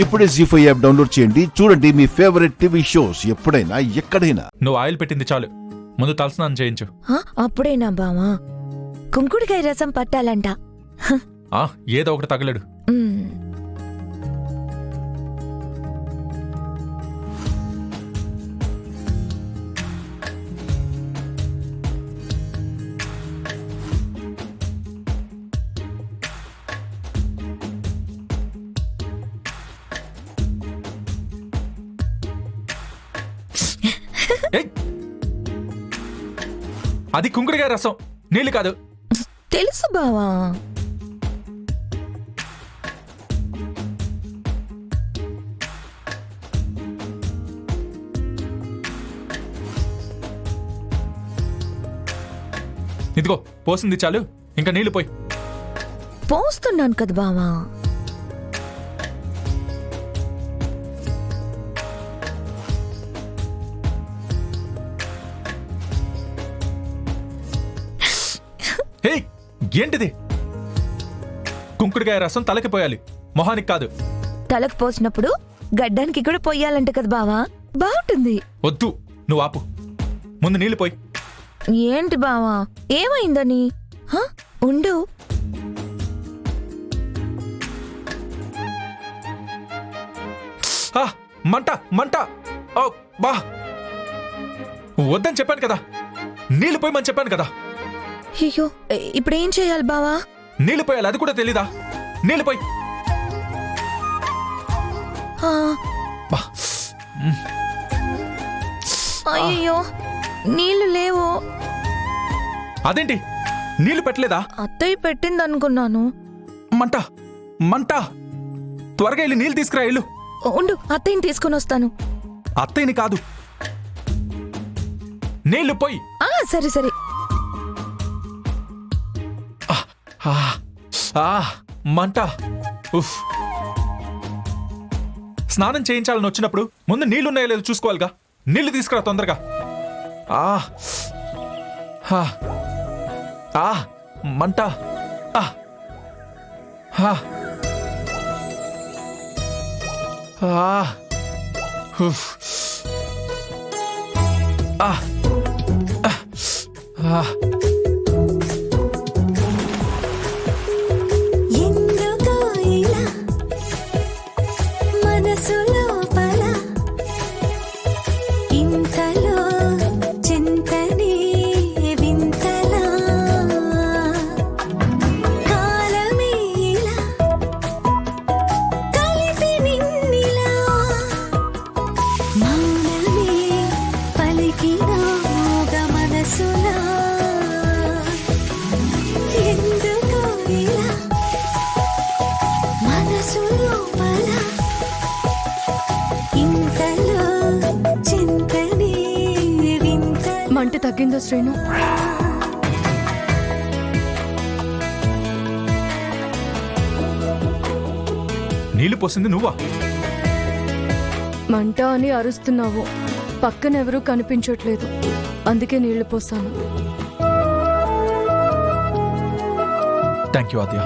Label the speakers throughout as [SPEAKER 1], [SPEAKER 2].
[SPEAKER 1] ఇప్పుడే జీ5 app download చేయండి. చూడండి మీ ఫేవరెట్ టీవీ షోస్ ఎప్పుడైనా ఎక్కడైనా.
[SPEAKER 2] నువ్వు ఆయిల్ పెట్టింది చాలు, ముందు తలస్నానం చేయించు.
[SPEAKER 3] అప్పుడేనా బావా? కుంకుడికాయ రసం పట్టాలంట.
[SPEAKER 2] ఏదో ఒకటి తగలడు. అది కుంకుడికాయ రసం, నీళ్ళు కాదు.
[SPEAKER 3] తెలుసు బావా.
[SPEAKER 2] ఇదిగో పోసింది చాలు, ఇంకా నీళ్లు పోయి.
[SPEAKER 3] పోస్తున్నాను కదా బావా.
[SPEAKER 2] హే, ఏంటిది? కుంకుడికాయ రసం తలకి పోయాలి, మొహానికి కాదు.
[SPEAKER 3] తలకు పోసినప్పుడు గడ్డానికి కూడా పొయ్యాలంట కదా బావా, బాగుంటుంది.
[SPEAKER 2] వద్దు, నువ్వు ఆపు, ముందు నీళ్లు పోయి.
[SPEAKER 3] ఏంటి బావా, ఏమైందని? ఉండు.
[SPEAKER 2] మంట మంట. బా, వద్దని చెప్పాను కదా, నీళ్లు పోయమని చెప్పాను కదా.
[SPEAKER 3] అయ్యో, ఇప్పుడేం చేయాలి బావా?
[SPEAKER 2] నీళ్లు పోయాలి, అది కూడా తెలీదా? నీళ్లు పోయి.
[SPEAKER 3] అయ్యో, నీళ్లు లేవు.
[SPEAKER 2] అదేంటి, నీళ్లు పెట్టలేదా?
[SPEAKER 3] అత్తయ్య పెట్టింది అనుకున్నాను.
[SPEAKER 2] మంట మంట. త్వరగా వెళ్ళి నీళ్ళు తీసుకురా. ఇల్లు
[SPEAKER 3] ఉండు, అత్తయ్యని తీసుకొని వస్తాను.
[SPEAKER 2] అత్తయ్యని కాదు, నీళ్లు పోయి.
[SPEAKER 3] సరే సరే.
[SPEAKER 2] మంట. స్నానం చేయించాలని వచ్చినప్పుడు ముందు నీళ్లున్నాయో లేదో చూసుకోవాలిగా. నీళ్లు తీసుకురా తొందరగా. మంట.
[SPEAKER 4] మంట తగ్గిందా శ్రేణు?
[SPEAKER 2] నీళ్లు పోసింది నువ్వా?
[SPEAKER 4] మంట అని అరుస్తున్నావు, పక్కనెవరూ కనిపించట్లేదు, అందుకే నీళ్లు పోసాను.
[SPEAKER 2] థ్యాంక్ యూ ఆద్య.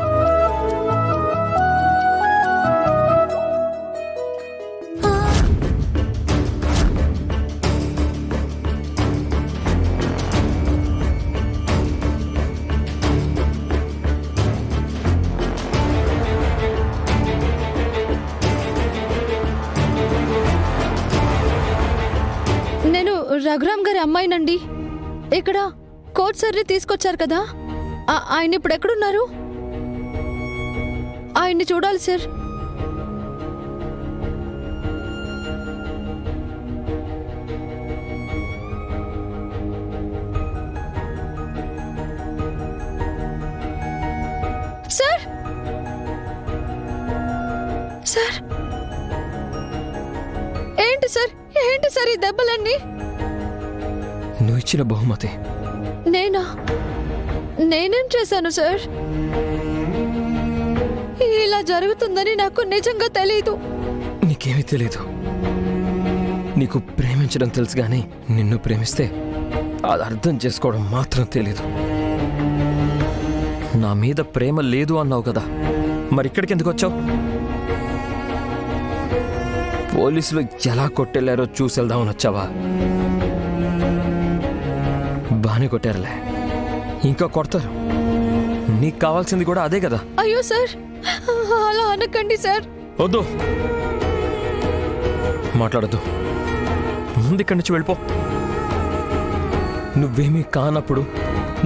[SPEAKER 4] రఘురామ్ గారి అమ్మాయినండి. ఇక్కడ కోర్ట్ సర్ని తీసుకొచ్చారు కదా, ఆయన ఇప్పుడు ఎక్కడున్నారు? ఆయన్ని చూడాలి సార్. సార్ సార్, ఏంటి సార్, ఏంటి సార్ ఈ దెబ్బలన్నీ?
[SPEAKER 5] నువ్వు ఇచ్చిన బహుమతి.
[SPEAKER 4] నేనేం చేశాను సార్? ఇలా జరుగుతుందని నాకు నిజంగా తెలీదు.
[SPEAKER 5] నీకేమీ తెలీదు. నీకు ప్రేమించడం తెలుసు గాని నిన్ను ప్రేమిస్తే అది అర్థం చేసుకోవడం మాత్రం తెలీదు. నా మీద ప్రేమ లేదు అన్నావు కదా, మరి ఇక్కడికి ఎందుకు వచ్చావు? పోలీసులు ఎలా కొట్టెళ్లారో చూసేద్దామని వచ్చావా? బానే కొట్టారులే, ఇంకా కొడతారు. నీకు కావాల్సింది కూడా అదే కదా.
[SPEAKER 4] అయ్యో సార్, అలా అనకండి సార్.
[SPEAKER 5] వద్దు, మాట్లాడద్దు. ముందు ఇక్కడి నుంచి వెళ్ళిపో. నువ్వేమీ కానప్పుడు,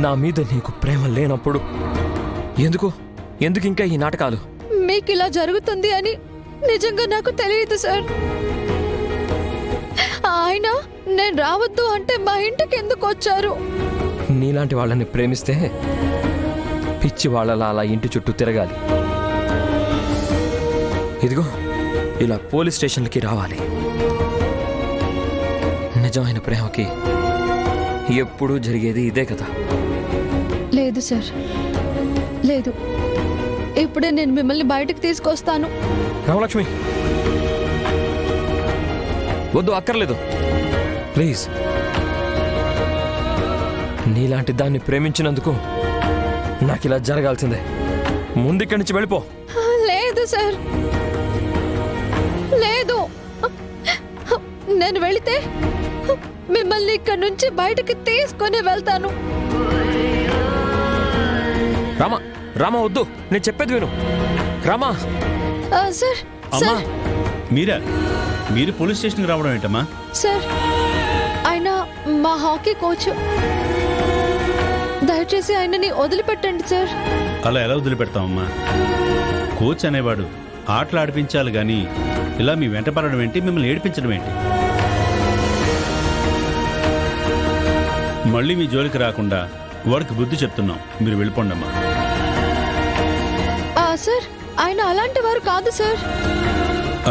[SPEAKER 5] నా మీద నీకు ప్రేమ లేనప్పుడు ఎందుకు ఇంకా ఈ నాటకాలు?
[SPEAKER 4] మీకు ఇలా జరుగుతుంది అని నిజంగా నాకు తెలియదు సార్. ఆయన నేను రావద్దు అంటే మా ఇంటికి ఎందుకు వచ్చారు?
[SPEAKER 5] నీలాంటి వాళ్ళని ప్రేమిస్తే పిచ్చి వాళ్ళలా అలా ఇంటి చుట్టూ తిరగాలి. ఇదిగో ఇలా పోలీస్ స్టేషన్లకి రావాలి. నిజమైన ప్రేమకి ఎప్పుడూ జరిగేది ఇదే కదా.
[SPEAKER 4] లేదు సార్, లేదు. ఇప్పుడే నేను మిమ్మల్ని బయటకు తీసుకొస్తాను.
[SPEAKER 5] రామలక్ష్మి, వద్దు, అక్కర్లేదు, ప్లీజ్. నీలాంటి దాన్ని ప్రేమించినందుకు నాకు ఇలా జరగాల్సిందే. ముందిక్కడి నుంచి వెళ్ళిపో.
[SPEAKER 4] లేదు సార్, లేదు. నేను వెళితే మిమ్మల్ని ఇక్కడి నుంచి బయటకి తీసుకొని వెళ్తాను.
[SPEAKER 5] రామా, రామా, వద్దు, నేను చెప్పేది విను. రామా.
[SPEAKER 4] సార్,
[SPEAKER 6] అమ్మా,
[SPEAKER 4] సార్,
[SPEAKER 6] మీరు పోలీస్ స్టేషన్కి రావడం ఏంటమ్మా?
[SPEAKER 4] సార్, ఆయన మా హాకీ కోచ్. దయచేసి ఆయనని వదిలిపెట్టండి సార్.
[SPEAKER 6] అలా ఎలా వదిలిపెడతామమ్మా? కోచ్ అనేవాడు ఆటలు ఆడిపించాలి గాని ఇలా మీ వెంట పడడం ఏంటి, మిమ్మల్ని ఏడిపించడం ఏంటి? మళ్ళీ మీ జోలికి రాకుండా వాడికి బుద్ధి చెప్తున్నాం. మీరు వెళ్ళిపోండి అమ్మా.
[SPEAKER 4] సార్, ఆయన అలాంటి వారు కాదు సార్.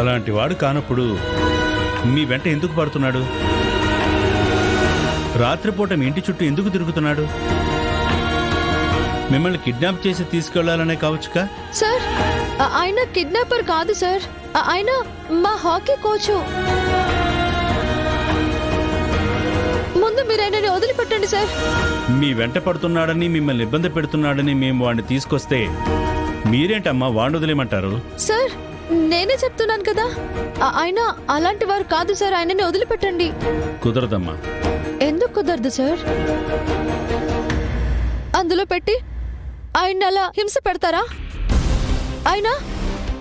[SPEAKER 6] అలాంటి వాడు కానప్పుడు మీ వెంట ఎందుకు పడుతున్నాడు? రాత్రిపూట మీ ఇంటి చుట్టూ ఎందుకు తిరుగుతున్నాడు? మిమ్మల్ని కిడ్నాప్ చేసి తీసుకెళ్లాలనే కావచ్చుగా.
[SPEAKER 4] సార్, ఆయన కిడ్నాపర్ కాదు సార్. ఆయన మా హాకీ కోచ్. ముందు మీరు ఆయనని వదిలిపెట్టండి సార్.
[SPEAKER 6] మీ వెంట పడుతున్నాడని, మిమ్మల్ని ఇబ్బంది పెడుతున్నాడని మేము వాడిని తీసుకొస్తే మీరేంటమ్మా వాడిని వదిలేయమంటారు?
[SPEAKER 4] సార్, నేనే చెప్తున్నాను కదా, ఆయన అలాంటి వారు కాదు సార్. ఆయనని వదిలిపెట్టండి.
[SPEAKER 6] కుదరదమ్మా.
[SPEAKER 4] ఎందుకు కుదరదు సార్? అందులో పెట్టి ఆయన అలా హింస పెడతారా?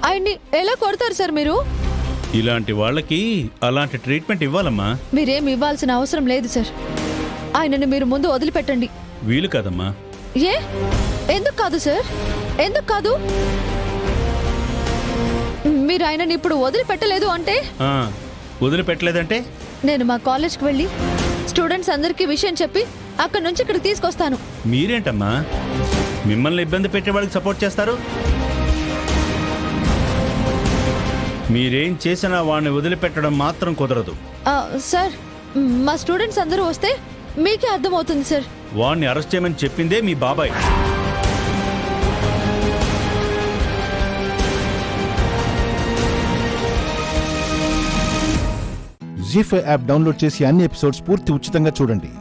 [SPEAKER 4] ఆయన్ని ఎలా కొడతారు సార్ మీరు?
[SPEAKER 6] ఇలాంటి వాళ్ళకి అలాంటి ట్రీట్మెంట్ ఇవ్వాలమ్మా.
[SPEAKER 4] మీరేం ఇవ్వాల్సిన అవసరం లేదు సార్. ఆయనని మీరు ముందు వదిలిపెట్టండి.
[SPEAKER 6] వీలు కాదమ్మా.
[SPEAKER 4] ఏ, ఎందుకు కాదు సార్? ఎందుకు కాదు? మీరు ఆయనని ఇప్పుడు వదిలిపెట్టలేదు అంటే?
[SPEAKER 6] వదిలిపెట్టలేదంటే
[SPEAKER 4] నేను మా కాలేజ్కి వెళ్ళి స్టూడెంట్స్ అందరికీ విషయం చెప్పి అక్కడి నుంచి ఇక్కడికి తీసుకొస్తాను.
[SPEAKER 6] మీరేంటమ్మా మిమ్మల్ని ఇబ్బంది పెట్టే వాళ్ళకి సపోర్ట్ చేస్తారు? మీరేం చేసినా వాడిని వదిలిపెట్టడం మాత్రం కుదరదు.
[SPEAKER 4] సార్, మా స్టూడెంట్స్ అందరూ వస్తే మీకే అర్థమవుతుంది సార్.
[SPEAKER 6] వాడిని అరెస్ట్ చేయమని చెప్పిందే మీ బాబాయ్.
[SPEAKER 1] జీ5 యాప్ డౌన్లోడ్ చేసి అన్ని ఎపిసోడ్స్ పూర్తి ఉచితంగా చూడండి.